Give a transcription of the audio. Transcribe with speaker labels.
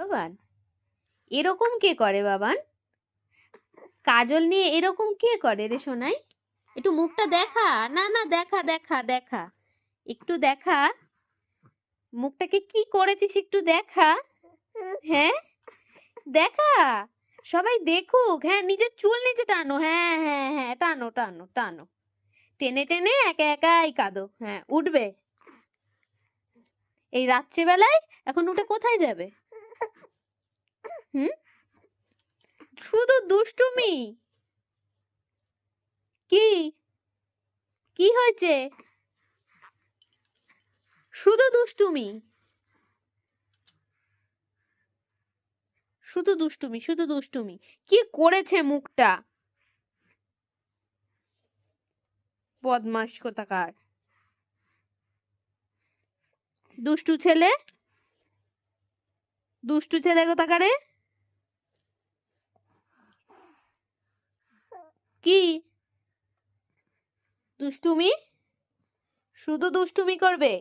Speaker 1: বাবান? এরকম কে করে বাবান? কাজল নিয়ে এরকম কে করে রে সোনাই? একটু মুখটা দেখা। না না, দেখা দেখা দেখা, একটু দেখা মুখটাকে, কি করেছিস একটু দেখা। হ্যাঁ, দেখা, সবাই দেখুক। হ্যাঁ, নিজের চুল নিচে টানো। হ্যাঁ হ্যাঁ হ্যাঁ, টানো টানো টানো, টেনে টেনে একা একাই কাঁদো। হ্যাঁ, উঠবে এই রাত্রিবেলায়? এখন উঠে কোথায় যাবে? হুম, শুধু দুষ্টুমি। কি কি হয়েছে? শুধু দুষ্টুমি, শুধু দুষ্টুমি, শুধু দুষ্টুমি। কি করেছে মুখটা? বদমাস কোথাকার, দুষ্টু ছেলে, দুষ্টু ছেলে কোথাকারে। কি দুষ্টুমি? শুধু দুষ্টুমি করবে?